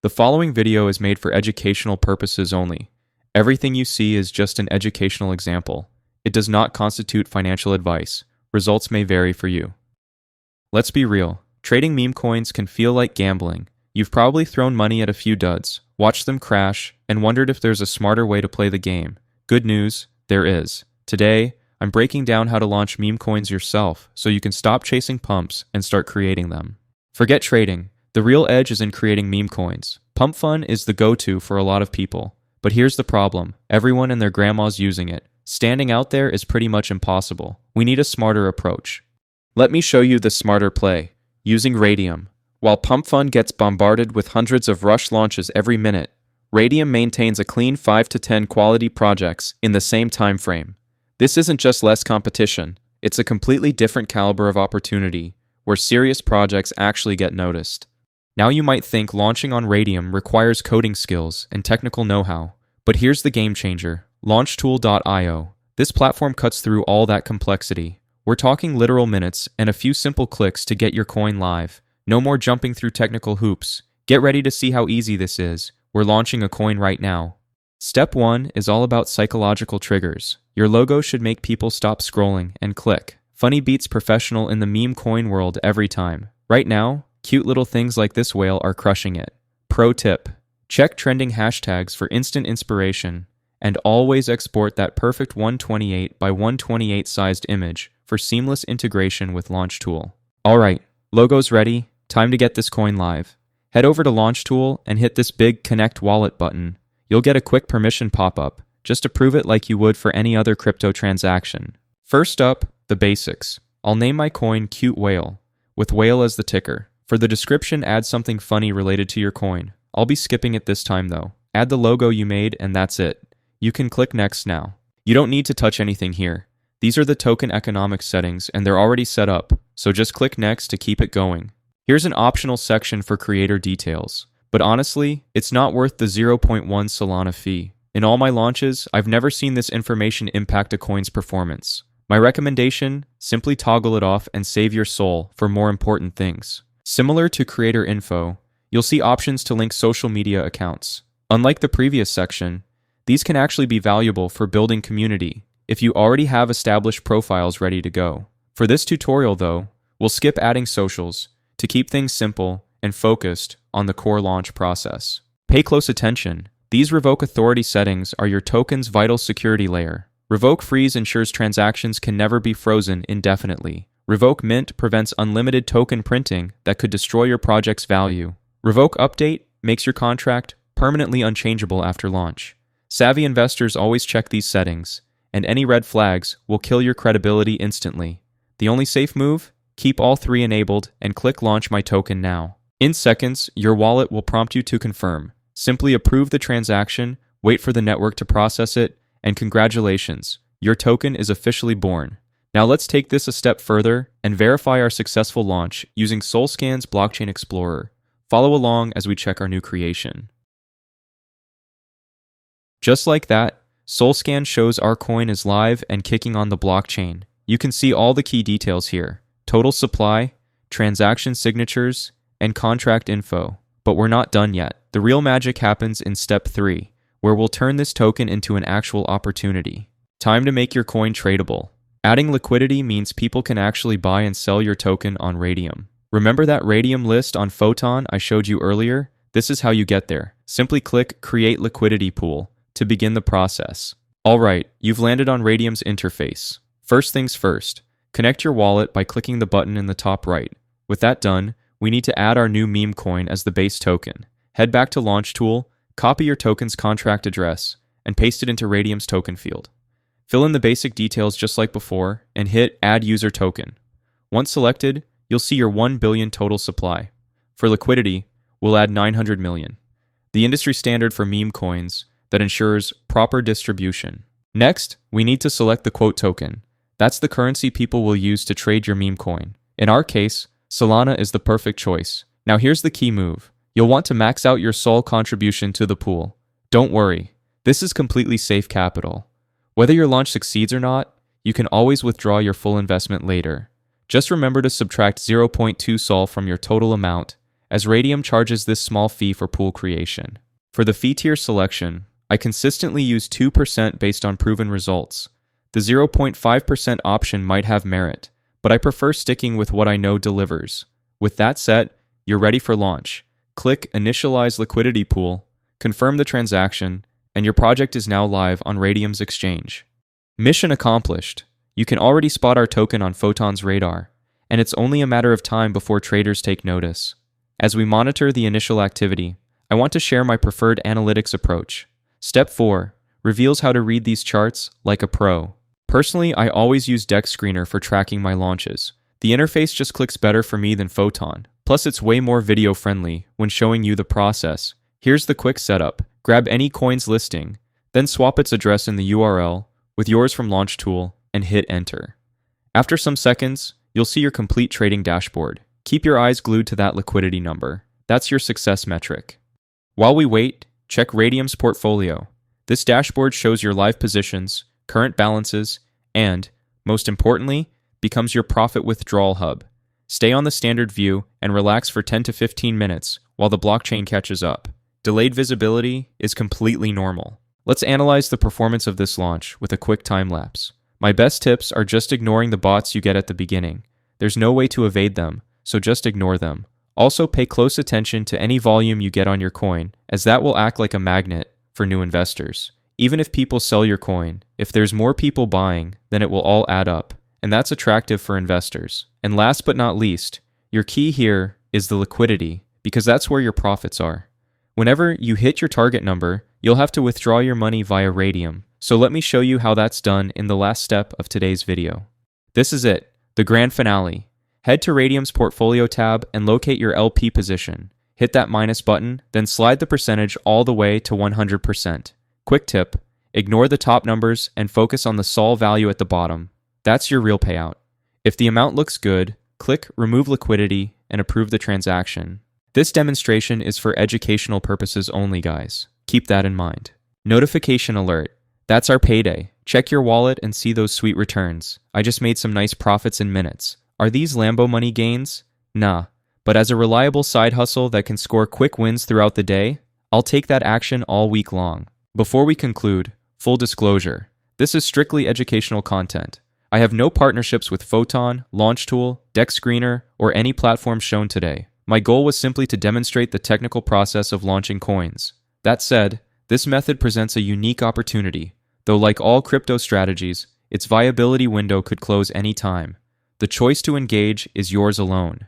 The following video is made for educational purposes only. Everything you see is just an educational example. It does not constitute financial advice. Results may vary for you. Let's be real. Trading meme coins can feel like gambling. You've probably thrown money at a few duds, watched them crash, and wondered if there's a smarter way to play the game. Good news, there is. Today, I'm breaking down how to launch meme coins yourself so you can stop chasing pumps and start creating them. Forget trading. The real edge is in creating meme coins. Pump fun is the go-to for a lot of people. But here's the problem. Everyone and their grandma's using it. Standing out there is pretty much impossible. We need a smarter approach. Let me show you the smarter play. Using Radium. While Pump Fun gets bombarded with hundreds of rush launches every minute, Radium maintains a clean 5 to 10 quality projects in the same time frame. This isn't just less competition. It's a completely different caliber of opportunity, where serious projects actually get noticed. Now you might think launching on Radium requires coding skills and technical know-how, but here's the game changer, launchtool.io. This platform cuts through all that complexity. We're talking literal minutes and a few simple clicks to get your coin live. No more jumping through technical hoops. Get ready to see how easy this is. We're launching a coin right now. Step 1 is all about psychological triggers. Your logo should make people stop scrolling and click. Funny beats professional in the meme coin world every time. Right now, cute little things like this whale are crushing it. Pro tip: check trending hashtags for instant inspiration, and always export that perfect 128 by 128 sized image for seamless integration with Launchtool. Alright, logo's ready, time to get this coin live. Head over to Launchtool and hit this big Connect Wallet button. You'll get a quick permission pop-up. Just approve it like you would for any other crypto transaction. First up, the basics. I'll name my coin Cute Whale, with whale as the ticker. For the description, add something funny related to your coin. I'll be skipping it this time though. Add the logo you made and that's it. You can click next now. You don't need to touch anything here. These are the token economics settings and they're already set up, so just click next to keep it going. Here's an optional section for creator details. But honestly, it's not worth the 0.1 Solana fee. In all my launches, I've never seen this information impact a coin's performance. My recommendation, simply toggle it off and save your soul for more important things. Similar to creator info, you'll see options to link social media accounts. Unlike the previous section, these can actually be valuable for building community if you already have established profiles ready to go. For this tutorial though, we'll skip adding socials to keep things simple and focused on the core launch process. Pay close attention. These revoke authority settings are your token's vital security layer. Revoke freeze ensures transactions can never be frozen indefinitely. Revoke mint prevents unlimited token printing that could destroy your project's value. Revoke update makes your contract permanently unchangeable after launch. Savvy investors always check these settings, and any red flags will kill your credibility instantly. The only safe move? Keep all three enabled and click Launch My Token now. In seconds, your wallet will prompt you to confirm. Simply approve the transaction, wait for the network to process it, and congratulations, your token is officially born. Now let's take this a step further and verify our successful launch using Solscan's Blockchain Explorer. Follow along as we check our new creation. Just like that, Solscan shows our coin is live and kicking on the blockchain. You can see all the key details here: total supply, transaction signatures, and contract info. But we're not done yet. The real magic happens in step 3, where we'll turn this token into an actual opportunity. Time to make your coin tradable. Adding liquidity means people can actually buy and sell your token on Radium. Remember that Radium list on Photon I showed you earlier? This is how you get there. Simply click Create Liquidity Pool to begin the process. Alright, you've landed on Radium's interface. First things first, connect your wallet by clicking the button in the top right. With that done, we need to add our new meme coin as the base token. Head back to Launchtool, copy your token's contract address, and paste it into Radium's token field. Fill in the basic details just like before, and hit Add User Token. Once selected, you'll see your 1 billion total supply. For liquidity, we'll add 900 million, the industry standard for meme coins that ensures proper distribution. Next, we need to select the quote token. That's the currency people will use to trade your meme coin. In our case, Solana is the perfect choice. Now here's the key move. You'll want to max out your SOL contribution to the pool. Don't worry, this is completely safe capital. Whether your launch succeeds or not, you can always withdraw your full investment later. Just remember to subtract 0.2 SOL from your total amount as Radium charges this small fee for pool creation. For the fee tier selection, I consistently use 2% based on proven results. The 0.5% option might have merit, but I prefer sticking with what I know delivers. With that set, you're ready for launch. Click Initialize Liquidity Pool, confirm the transaction, and your project is now live on Radium's exchange. Mission accomplished. You can already spot our token on Photon's radar, and it's only a matter of time before traders take notice. As we monitor the initial activity, I want to share my preferred analytics approach. Step 4 reveals how to read these charts like a pro. Personally, I always use Dex Screener for tracking my launches. The interface just clicks better for me than Photon. Plus, it's way more video friendly when showing you the process. Here's the quick setup. Grab any coin's listing, then swap its address in the URL with yours from Launch Tool and hit enter. After some seconds, you'll see your complete trading dashboard. Keep your eyes glued to that liquidity number. That's your success metric. While we wait, check Radium's portfolio. This dashboard shows your live positions, current balances, and, most importantly, becomes your profit withdrawal hub. Stay on the standard view and relax for 10 to 15 minutes while the blockchain catches up. Delayed visibility is completely normal. Let's analyze the performance of this launch with a quick time lapse. My best tips are just ignoring the bots you get at the beginning. There's no way to evade them, so just ignore them. Also, pay close attention to any volume you get on your coin, as that will act like a magnet for new investors. Even if people sell your coin, if there's more people buying, then it will all add up, and that's attractive for investors. And last but not least, your key here is the liquidity, because that's where your profits are. Whenever you hit your target number, you'll have to withdraw your money via Radium. So let me show you how that's done in the last step of today's video. This is it, the grand finale. Head to Radium's portfolio tab and locate your LP position. Hit that minus button, then slide the percentage all the way to 100%. Quick tip, ignore the top numbers and focus on the SOL value at the bottom. That's your real payout. If the amount looks good, click Remove Liquidity and approve the transaction. This demonstration is for educational purposes only, guys. Keep that in mind. Notification alert. That's our payday. Check your wallet and see those sweet returns. I just made some nice profits in minutes. Are these Lambo money gains? Nah. But as a reliable side hustle that can score quick wins throughout the day, I'll take that action all week long. Before we conclude, full disclosure, this is strictly educational content. I have no partnerships with Photon, Launchtool, Dex Screener, or any platform shown today. My goal was simply to demonstrate the technical process of launching coins. That said, this method presents a unique opportunity, though like all crypto strategies, its viability window could close any time. The choice to engage is yours alone.